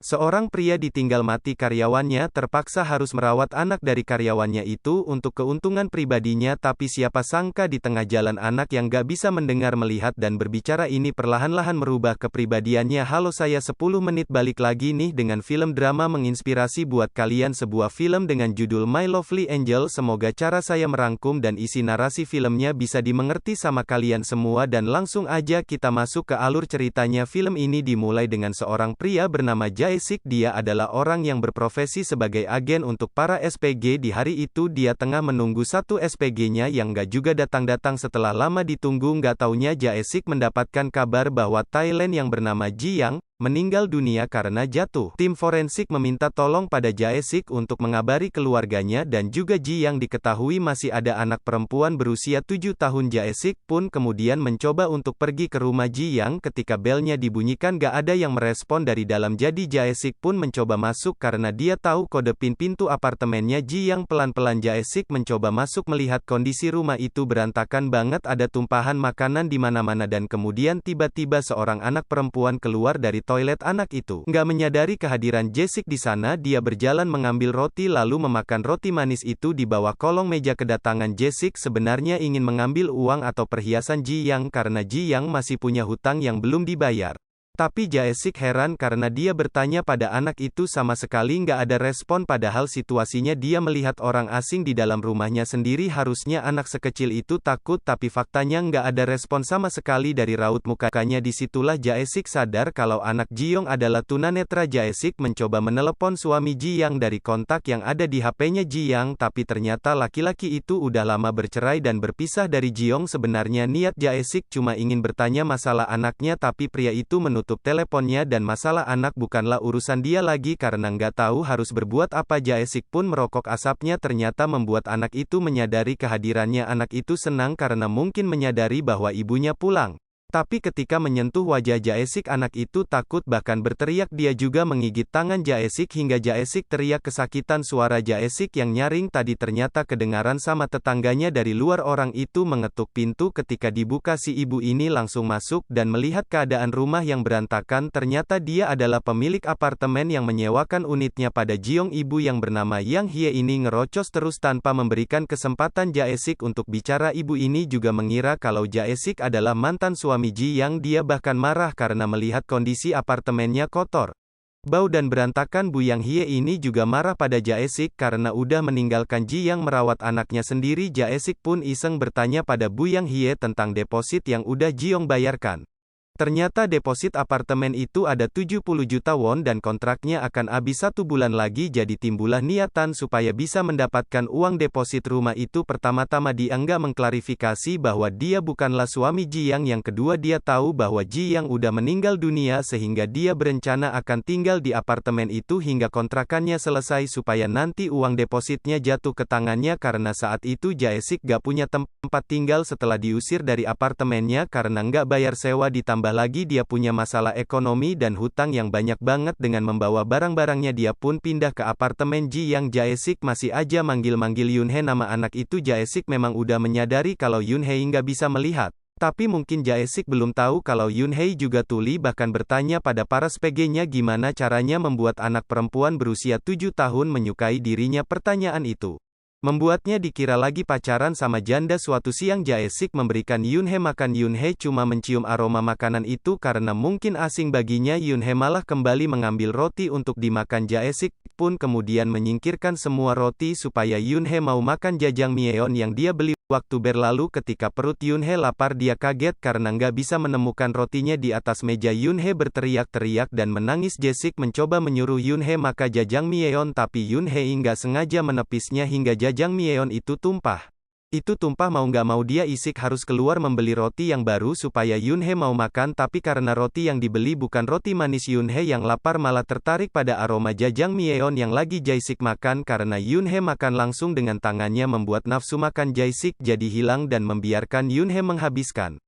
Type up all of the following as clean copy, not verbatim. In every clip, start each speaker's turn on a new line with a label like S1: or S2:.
S1: Seorang pria ditinggal mati karyawannya terpaksa harus merawat anak dari karyawannya itu untuk keuntungan pribadinya, tapi siapa sangka di tengah jalan anak yang gak bisa mendengar, melihat dan berbicara ini perlahan-lahan merubah kepribadiannya. Halo, saya 10 menit balik lagi nih dengan film drama menginspirasi buat kalian, sebuah film dengan judul My Lovely Angel. Semoga cara saya merangkum dan isi narasi filmnya bisa dimengerti sama kalian semua, dan langsung aja kita masuk ke alur ceritanya. Film ini dimulai dengan seorang pria bernama Jae-sik. Dia adalah orang yang berprofesi sebagai agen untuk para SPG. Di hari itu dia tengah menunggu satu SPG-nya yang gak juga datang-datang. Setelah lama ditunggu, gak taunya Jae-sik mendapatkan kabar bahwa Thailand yang bernama Ji-yang meninggal dunia karena jatuh. Tim forensik meminta tolong pada Jae-sik untuk mengabari keluarganya, dan juga Ji-yang diketahui masih ada anak perempuan berusia 7 tahun. Jae-sik pun kemudian mencoba untuk pergi ke rumah Ji-yang. Ketika belnya dibunyikan gak ada yang merespon dari dalam, jadi Jae-sik pun mencoba masuk karena dia tahu kode PIN pintu apartemennya Ji-yang. Pelan-pelan Jae-sik mencoba masuk, melihat kondisi rumah itu berantakan banget, ada tumpahan makanan di mana-mana, dan kemudian tiba-tiba seorang anak perempuan keluar dari toilet. Anak itu nggak menyadari kehadiran Jae-sik di sana. Dia berjalan mengambil roti lalu memakan roti manis itu di bawah kolong meja. Kedatangan Jae-sik sebenarnya ingin mengambil uang atau perhiasan Ji-yang karena Ji-yang masih punya hutang yang belum dibayar. Tapi Jae-sik heran karena dia bertanya pada anak itu, sama sekali nggak ada respon, padahal situasinya dia melihat orang asing di dalam rumahnya sendiri. Harusnya anak sekecil itu takut, tapi faktanya nggak ada respon sama sekali dari raut mukanya. Disitulah Jae-sik sadar kalau anak Ji-young adalah tunanetra. Jae-sik mencoba menelepon suami Ji-yang dari kontak yang ada di HP-nya Ji-yang, tapi ternyata laki-laki itu udah lama bercerai dan berpisah dari Ji-young. Sebenarnya niat Jae-sik cuma ingin bertanya masalah anaknya, tapi pria itu menutup teleponnya, dan masalah anak bukanlah urusan dia lagi karena nggak tahu harus berbuat apa. Jae-sik pun merokok asapnya, ternyata membuat anak itu menyadari kehadirannya. Anak itu senang karena mungkin menyadari bahwa ibunya pulang. Tapi ketika menyentuh wajah Jae-sik, anak itu takut bahkan berteriak. Dia juga menggigit tangan Jae-sik hingga Jae-sik teriak kesakitan. Suara Jae-sik yang nyaring tadi ternyata kedengaran sama tetangganya dari luar. Orang itu mengetuk pintu. Ketika dibuka, si ibu ini langsung masuk dan melihat keadaan rumah yang berantakan. Ternyata dia adalah pemilik apartemen yang menyewakan unitnya pada Ji-young. Ibu yang bernama Yang Hye ini ngerocos terus tanpa memberikan kesempatan Jae-sik untuk bicara. Ibu ini juga mengira kalau Jae-sik adalah mantan suami Ji-yang. Dia bahkan marah karena melihat kondisi apartemennya kotor, bau dan berantakan. Bu Yang Hye ini juga marah pada Jae-sik karena udah meninggalkan Ji-yang merawat anaknya sendiri. Jae-sik pun iseng bertanya pada Bu Yang Hye tentang deposit yang udah Ji-young bayarkan. Ternyata deposit apartemen itu ada 70 juta won dan kontraknya akan habis 1 bulan lagi. Jadi timbullah niatan supaya bisa mendapatkan uang deposit rumah itu. Pertama-tama dia enggak mengklarifikasi bahwa dia bukanlah suami Ji-yang. Yang kedua, dia tahu bahwa Ji-yang udah meninggal dunia, sehingga dia berencana akan tinggal di apartemen itu hingga kontrakannya selesai supaya nanti uang depositnya jatuh ke tangannya. Karena saat itu Jae-sik gak punya tempat tinggal setelah diusir dari apartemennya karena nggak bayar sewa, ditambah lagi dia punya masalah ekonomi dan hutang yang banyak banget. Dengan membawa barang-barangnya dia pun pindah ke apartemen Ji-yang. Jae-sik masih aja manggil-manggil Yun-hye, nama anak itu. Jae-sik memang udah menyadari kalau Yun-hye nggak bisa melihat. Tapi mungkin Jae-sik belum tahu kalau Yun-hye juga tuli, bahkan bertanya pada para SPG-nya gimana caranya membuat anak perempuan berusia 7 tahun menyukai dirinya. Pertanyaan itu membuatnya dikira lagi pacaran sama janda. Suatu siang Jae-sik memberikan Yun-hye makan. Yun-hye cuma mencium aroma makanan itu karena mungkin asing baginya. Yun-hye malah kembali mengambil roti untuk dimakan. Jae-sik pun kemudian menyingkirkan semua roti supaya Yun-hye mau makan jajangmyeon yang dia beli waktu berlalu. Ketika perut Yun-hye lapar, dia kaget karena nggak bisa menemukan rotinya di atas meja. Yun-hye berteriak-teriak dan menangis. Jae-sik mencoba menyuruh Yun-hye makan jajangmyeon, tapi Yun-hye nggak sengaja menepisnya hingga jajangmyeon itu tumpah. Itu tumpah mau nggak mau dia isik harus keluar membeli roti yang baru supaya Yun-hye mau makan. Tapi karena roti yang dibeli bukan roti manis, Yun-hye yang lapar malah tertarik pada aroma jajangmyeon yang lagi Jae-sik makan. Karena Yun-hye makan langsung dengan tangannya membuat nafsu makan Jae-sik jadi hilang dan membiarkan Yun-hye menghabiskan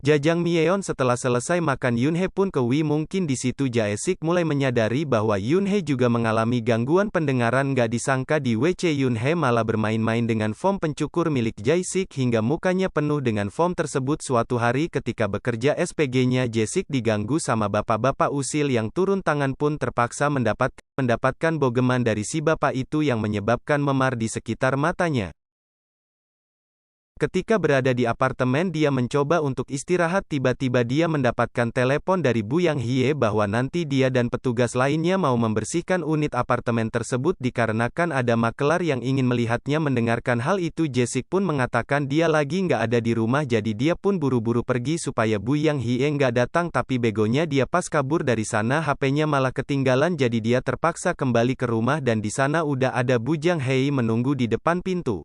S1: Jajang Myeon setelah selesai makan Yoonhee pun ke Wi. Mungkin di situ Jae-sik mulai menyadari bahwa Yoonhee juga mengalami gangguan pendengaran. Gak disangka di WC Yoonhee malah bermain-main dengan foam pencukur milik Jae-sik hingga mukanya penuh dengan foam tersebut. Suatu hari ketika bekerja SPG-nya Jae-sik diganggu sama bapak-bapak usil yang turun tangan pun terpaksa mendapatkan bogeman dari si bapak itu yang menyebabkan memar di sekitar matanya. Ketika berada di apartemen dia mencoba untuk istirahat, tiba-tiba dia mendapatkan telepon dari Bu Yang Hye bahwa nanti dia dan petugas lainnya mau membersihkan unit apartemen tersebut dikarenakan ada makelar yang ingin melihatnya. Mendengarkan hal itu Jae-sik pun mengatakan dia lagi nggak ada di rumah, jadi dia pun buru-buru pergi supaya Bu Yang Hye nggak datang. Tapi begonya dia pas kabur dari sana HP-nya malah ketinggalan, jadi dia terpaksa kembali ke rumah dan di sana udah ada Bu Jang Hye menunggu di depan pintu.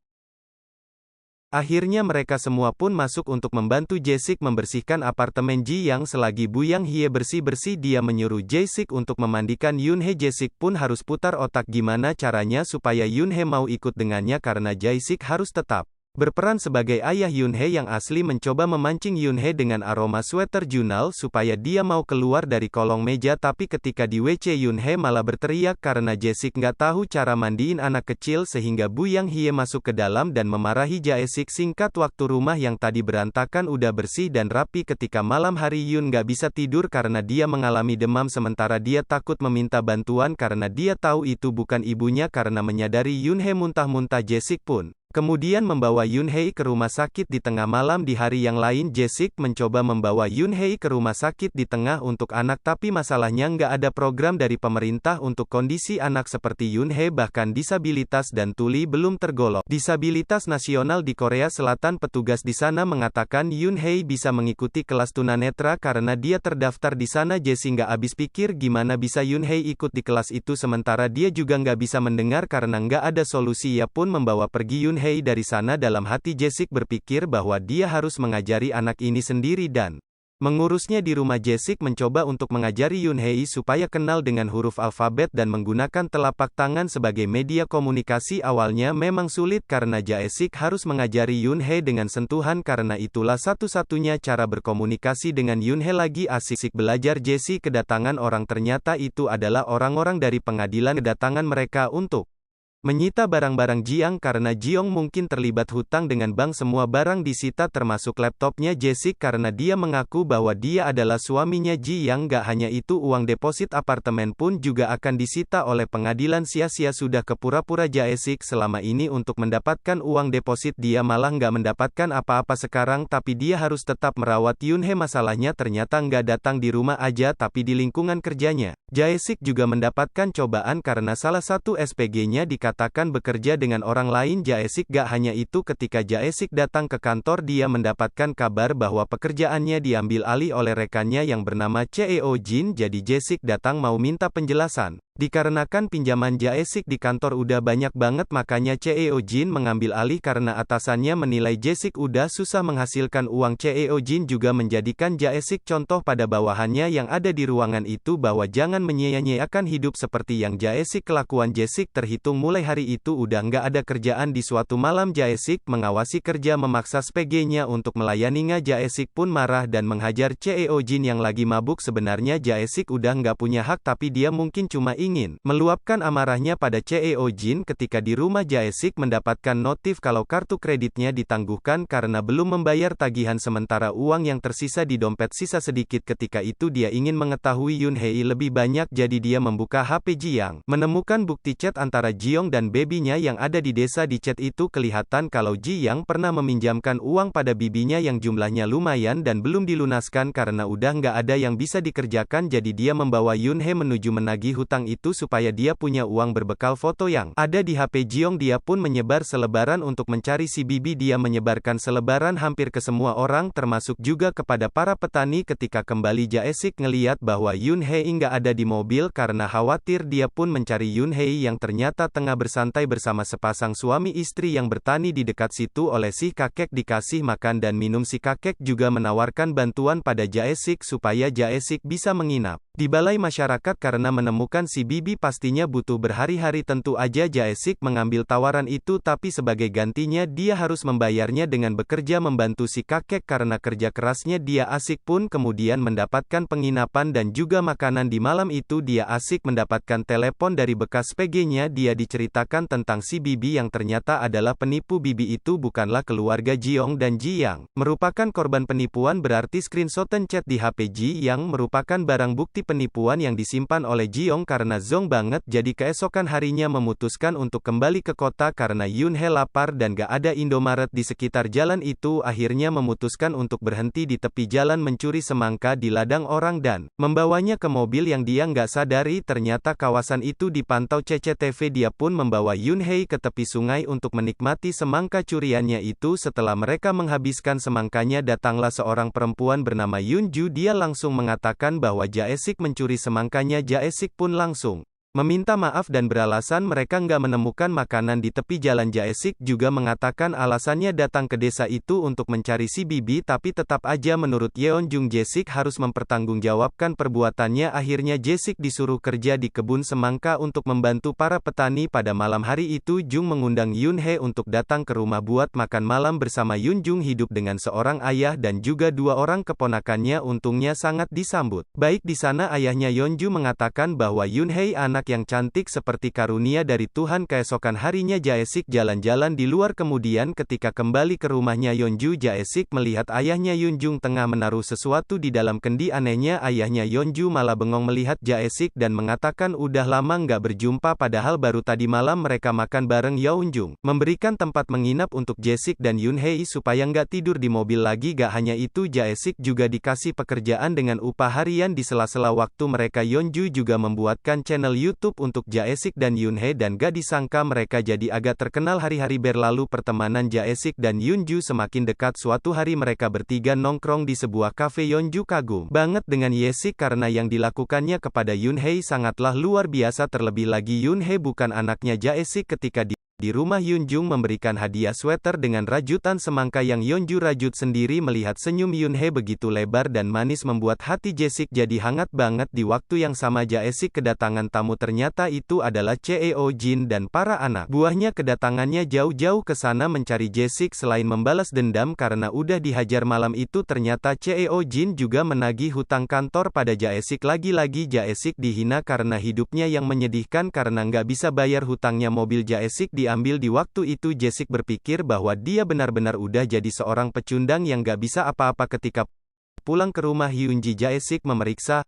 S1: Akhirnya mereka semua pun masuk untuk membantu Jae-sik membersihkan apartemen Ji Yang. Selagi Bu Yang Hye bersih-bersih dia menyuruh Jae-sik untuk memandikan Yoonhee. Jae-sik pun harus putar otak gimana caranya supaya Yoonhee mau ikut dengannya karena Jae-sik harus tetap berperan sebagai ayah Yoonhee yang asli. Mencoba memancing Yoonhee dengan aroma sweater Junal supaya dia mau keluar dari kolong meja, tapi ketika di WC Yoonhee malah berteriak karena Jae-sik nggak tahu cara mandiin anak kecil sehingga Bu Yang Hye masuk ke dalam dan memarahi Jae-sik. Singkat waktu rumah yang tadi berantakan udah bersih dan rapi. Ketika malam hari Yoon nggak bisa tidur karena dia mengalami demam sementara dia takut meminta bantuan karena dia tahu itu bukan ibunya. Karena menyadari Yoonhee muntah-muntah Jae-sik pun kemudian membawa Yoonhee ke rumah sakit di tengah malam. Di hari yang lain Jae-sik mencoba membawa Yoonhee ke rumah sakit di tengah untuk anak, tapi masalahnya nggak ada program dari pemerintah untuk kondisi anak seperti Yoonhee, bahkan disabilitas dan tuli belum tergolong disabilitas nasional di Korea Selatan. Petugas di sana mengatakan Yoonhee bisa mengikuti kelas tunanetra karena dia terdaftar di sana. Jae-sik nggak habis pikir gimana bisa Yoonhee ikut di kelas itu sementara dia juga nggak bisa mendengar karena nggak ada solusi. Ia pun membawa pergi Yoonhee dari sana. Dalam hati Jae-sik berpikir bahwa dia harus mengajari anak ini sendiri dan mengurusnya di rumah. Jae-sik mencoba untuk mengajari Yoonhee supaya kenal dengan huruf alfabet dan menggunakan telapak tangan sebagai media komunikasi. Awalnya memang sulit karena Jae-sik harus mengajari Yoonhee dengan sentuhan, karena itulah satu-satunya cara berkomunikasi dengan Yoonhee. Lagi asik belajar Jae-sik kedatangan orang, ternyata itu adalah orang-orang dari pengadilan. Kedatangan mereka untuk menyita barang-barang Jiang karena Jiong mungkin terlibat hutang dengan bank. Semua barang disita termasuk laptopnya Jae-sik karena dia mengaku bahwa dia adalah suaminya Jiang. Gak hanya itu, uang deposit apartemen pun juga akan disita oleh pengadilan. Sia-sia sudah ke pura-pura Jae-sik selama ini untuk mendapatkan uang deposit, dia malah nggak mendapatkan apa-apa sekarang. Tapi dia harus tetap merawat Yoonhee. Masalahnya ternyata nggak datang di rumah aja tapi di lingkungan kerjanya. Jae-sik juga mendapatkan cobaan karena salah satu SPG-nya dikatakan bekerja dengan orang lain. Jae-sik gak hanya itu, ketika Jae-sik datang ke kantor dia mendapatkan kabar bahwa pekerjaannya diambil alih oleh rekannya yang bernama Cheo Jin. Jadi Jae-sik datang mau minta penjelasan. Dikarenakan pinjaman Jae-sik di kantor udah banyak banget, makanya Cheo Jin mengambil alih karena atasannya menilai Jae-sik udah susah menghasilkan uang. Cheo Jin juga menjadikan Jae-sik contoh pada bawahannya yang ada di ruangan itu bahwa jangan menyia-nyiakan hidup seperti yang Jae-sik kelakuan. Jae-sik terhitung mulai hari itu udah nggak ada kerjaan. Di suatu malam Jae-sik mengawasi kerja memaksa SPG-nya untuk melayaninya. Jae-sik pun marah dan menghajar Cheo Jin yang lagi mabuk. Sebenarnya Jae-sik udah nggak punya hak tapi dia mungkin cuma ingin meluapkan amarahnya pada Cheo Jin. Ketika di rumah Jae-sik mendapatkan notif kalau kartu kreditnya ditangguhkan karena belum membayar tagihan sementara uang yang tersisa di dompet sisa sedikit. Ketika itu dia ingin mengetahui Yoonhee lebih banyak, jadi dia membuka HP Jiang, menemukan bukti chat antara Jiong dan babynya yang ada di desa. Di chat itu kelihatan kalau Jiang pernah meminjamkan uang pada bibinya yang jumlahnya lumayan dan belum dilunaskan karena udah nggak ada yang bisa dikerjakan. Jadi dia membawa Yoonhee menuju menagih hutang itu supaya dia punya uang. Berbekal foto yang ada di HP Jiong dia pun menyebar selebaran untuk mencari si bibi. Dia menyebarkan selebaran hampir ke semua orang termasuk juga kepada para petani. Ketika kembali Jae-sik ngeliat bahwa Yoonhee nggak ada di mobil karena khawatir, dia pun mencari Yoonhee yang ternyata tengah bersantai bersama sepasang suami istri yang bertani di dekat situ. Oleh si kakek dikasih makan dan minum. Si kakek juga menawarkan bantuan pada Jae-sik supaya Jae-sik bisa menginap di balai masyarakat karena menemukan si si Bibi pastinya butuh berhari-hari. Tentu aja Jae-sik mengambil tawaran itu, tapi sebagai gantinya dia harus membayarnya dengan bekerja membantu si kakek. Karena kerja kerasnya dia asik pun kemudian mendapatkan penginapan dan juga makanan. Di malam itu dia asik mendapatkan telepon dari bekas PG-nya. Dia diceritakan tentang si Bibi yang ternyata adalah penipu. Bibi itu bukanlah keluarga Jiong dan Ji Yang merupakan korban penipuan, berarti screenshotan chat di HP Ji Yang merupakan barang bukti penipuan yang disimpan oleh Jiong. Karena zong banget, jadi keesokan harinya memutuskan untuk kembali ke kota karena Yoonhee lapar dan gak ada Indomaret di sekitar jalan itu. Akhirnya memutuskan untuk berhenti di tepi jalan mencuri semangka di ladang orang dan membawanya ke mobil yang dia nggak sadari. Ternyata kawasan itu dipantau CCTV. Dia pun membawa Yoonhee ke tepi sungai untuk menikmati semangka curiannya itu. Setelah mereka menghabiskan semangkanya, datanglah seorang perempuan bernama Yoonju. Dia langsung mengatakan bahwa Jae-sik mencuri semangkanya. Jae-sik pun langsung meminta maaf dan beralasan mereka nggak menemukan makanan di tepi jalan. Jae-sik juga mengatakan alasannya datang ke desa itu untuk mencari si Bibi, tapi tetap aja menurut Yeonjung Jae-sik harus mempertanggungjawabkan perbuatannya. Akhirnya Jae-sik disuruh kerja di kebun semangka untuk membantu para petani. Pada malam hari itu Jung mengundang Yoonhee untuk datang ke rumah buat makan malam bersama. Yoonjung hidup dengan seorang ayah dan juga dua orang keponakannya. Untungnya sangat disambut baik di sana. Ayahnya Yeonju mengatakan bahwa Yoonhee anak yang cantik seperti karunia dari Tuhan. Keesokan harinya Jae-sik jalan-jalan di luar. Kemudian ketika kembali ke rumahnya Yeonju, Jae-sik melihat ayahnya Yoonjung tengah menaruh sesuatu di dalam kendi. Anehnya ayahnya Yeonju malah bengong melihat Jae-sik dan mengatakan udah lama nggak berjumpa, padahal baru tadi malam mereka makan bareng. Yeonjung memberikan tempat menginap untuk Jae-sik dan Yoonhee supaya nggak tidur di mobil lagi. Gak hanya itu, Jae-sik juga dikasih pekerjaan dengan upah harian di sela-sela waktu mereka. Yeonju juga membuatkan channel YouTube untuk Jae-sik dan Yoonhee dan gak disangka mereka jadi agak terkenal. Hari-hari berlalu, pertemanan Jae-sik dan Yoonju semakin dekat. Suatu hari mereka bertiga nongkrong di sebuah kafe. Yeonju kagum banget dengan Jae-sik karena yang dilakukannya kepada Yoonhee sangatlah luar biasa. Terlebih lagi Yoonhee bukan anaknya Jae-sik. Ketika di rumah, Yoonjung memberikan hadiah sweater dengan rajutan semangka yang Yeonju rajut sendiri. Melihat senyum Yoonhee begitu lebar dan manis membuat hati Jae-sik jadi hangat banget. Di waktu yang sama Jae-sik kedatangan tamu, ternyata itu adalah Cheo Jin dan para anak buahnya. Kedatangannya jauh-jauh ke sana mencari Jae-sik selain membalas dendam karena udah dihajar malam itu. Ternyata Cheo Jin juga menagih hutang kantor pada Jae-sik. Lagi-lagi Jae-sik dihina karena hidupnya yang menyedihkan karena nggak bisa bayar hutangnya. Mobil Jae-sik diambil. Di waktu itu Jae-sik berpikir bahwa dia benar-benar udah jadi seorang pecundang yang gak bisa apa-apa. Ketika pulang ke rumah Hyunji, Jae-sik memeriksa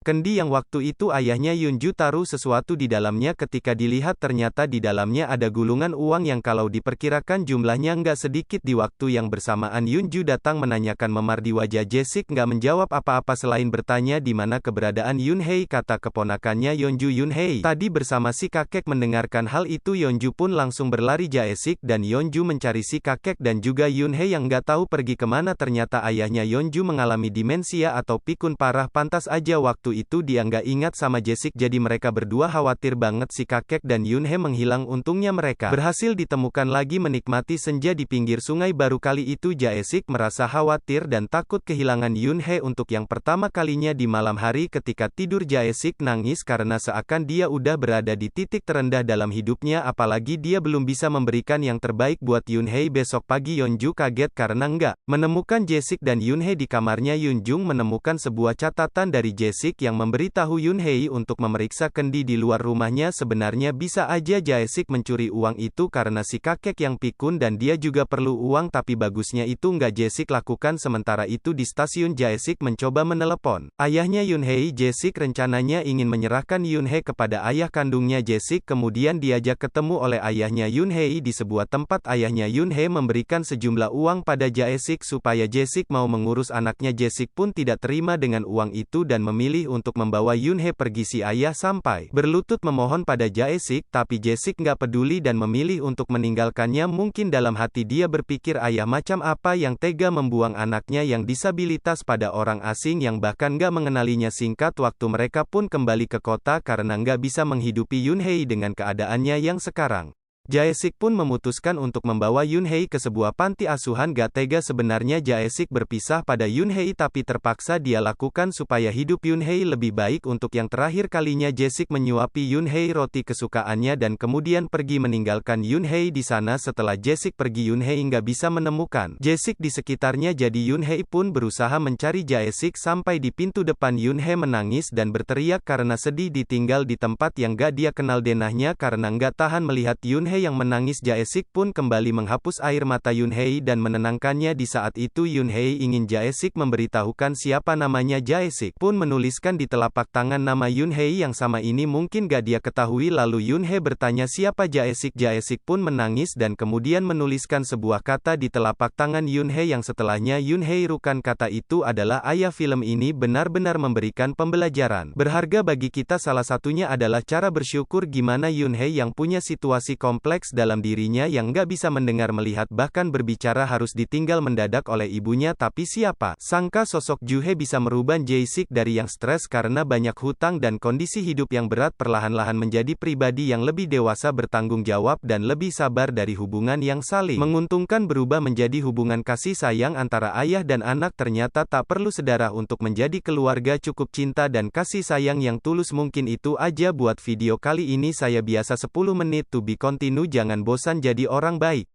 S1: kendi yang waktu itu ayahnya Yoonju taruh sesuatu di dalamnya. Ketika dilihat ternyata di dalamnya ada gulungan uang yang kalau diperkirakan jumlahnya nggak sedikit. Di waktu yang bersamaan Yoonju datang menanyakan memar di wajah Jae-sik nggak menjawab apa-apa selain bertanya di mana keberadaan Yoonhee. Kata keponakannya Yeonju, Yoonhee tadi bersama si kakek. Mendengarkan hal itu Yeonju pun langsung berlari. Jae-sik dan Yeonju mencari si kakek dan juga Yoonhee yang nggak tahu pergi kemana. Ternyata ayahnya Yeonju mengalami demensia atau pikun parah. Pantas aja waktu itu dia nggak ingat sama Jae-sik, jadi mereka berdua khawatir banget si kakek dan Yoonhee menghilang. Untungnya mereka berhasil ditemukan lagi menikmati senja di pinggir sungai. Baru kali itu Jae-sik merasa khawatir dan takut kehilangan Yoonhee untuk yang pertama kalinya di malam hari. Ketika tidur Jae-sik nangis karena seakan dia udah berada di titik terendah dalam hidupnya, apalagi dia belum bisa memberikan yang terbaik buat Yoonhee. Besok pagi Yeonju kaget karena nggak menemukan Jae-sik dan Yoonhee di kamarnya. Yoonjung menemukan sebuah catatan dari Jae-sik yang memberitahu Yoonhee untuk memeriksa kendi di luar rumahnya. Sebenarnya bisa aja Jae-sik mencuri uang itu karena si kakek yang pikun dan dia juga perlu uang, tapi bagusnya itu nggak Jae-sik lakukan. Sementara itu di stasiun Jae-sik mencoba menelepon ayahnya Yoonhee. Jae-sik rencananya ingin menyerahkan Yoonhee kepada ayah kandungnya Jae-sik, kemudian diajak ketemu oleh ayahnya Yoonhee di sebuah tempat. Ayahnya Yoonhee memberikan sejumlah uang pada Jae-sik supaya Jae-sik mau mengurus anaknya. Jae-sik pun tidak terima dengan uang itu dan memilih untuk membawa Yoonhee pergi. Si ayah sampai berlutut memohon pada Jae-sik, tapi Jae-sik nggak peduli dan memilih untuk meninggalkannya. Mungkin dalam hati dia berpikir, ayah macam apa yang tega membuang anaknya yang disabilitas pada orang asing yang bahkan nggak mengenalinya. Singkat waktu mereka pun kembali ke kota karena nggak bisa menghidupi Yoonhee dengan keadaannya yang sekarang. Jae-sik pun memutuskan untuk membawa Yoon-hee ke sebuah panti asuhan. Gak tega sebenarnya Jae-sik berpisah pada Yoon-hee tapi terpaksa dia lakukan supaya hidup Yoon-hee lebih baik. Untuk yang terakhir kalinya Jae-sik menyuapi Yoon-hee roti kesukaannya dan kemudian pergi meninggalkan Yoon-hee di sana. Setelah Jae-sik pergi Yoon-hee nggak bisa menemukan Jae-sik di sekitarnya, jadi Yoon-hee pun berusaha mencari Jae-sik. Sampai di pintu depan Yoon-hee menangis dan berteriak karena sedih ditinggal di tempat yang gak dia kenal. Denahnya karena nggak tahan melihat Yoon-hee yang menangis. Jae-sik pun kembali menghapus air mata Yoon-hee dan menenangkannya. Di saat itu Yoon-hee ingin Jae-sik memberitahukan siapa namanya. Jae-sik pun menuliskan di telapak tangan nama Yoon-hee yang sama ini mungkin gak dia ketahui. Lalu Yoon-hee bertanya siapa Jae-sik. Jae-sik pun menangis dan kemudian menuliskan sebuah kata di telapak tangan Yoon-hee yang setelahnya Yoon-hee rukan. Kata itu adalah ayah. Film ini benar-benar memberikan pembelajaran berharga bagi kita. Salah satunya adalah cara bersyukur. Gimana Yoon-hee yang punya situasi kompleks dalam dirinya yang gak bisa mendengar, melihat, bahkan berbicara harus ditinggal mendadak oleh ibunya. Tapi siapa sangka sosok Joo-hee bisa merubah Jae-sik dari yang stres karena banyak hutang dan kondisi hidup yang berat perlahan-lahan menjadi pribadi yang lebih dewasa, bertanggung jawab dan lebih sabar. Dari hubungan yang saling menguntungkan berubah menjadi hubungan kasih sayang antara ayah dan anak. Ternyata tak perlu sedarah untuk menjadi keluarga, cukup cinta dan kasih sayang yang tulus. Mungkin itu aja buat video kali ini. Saya biasa 10 menit to be continue. Jangan bosan jadi orang baik.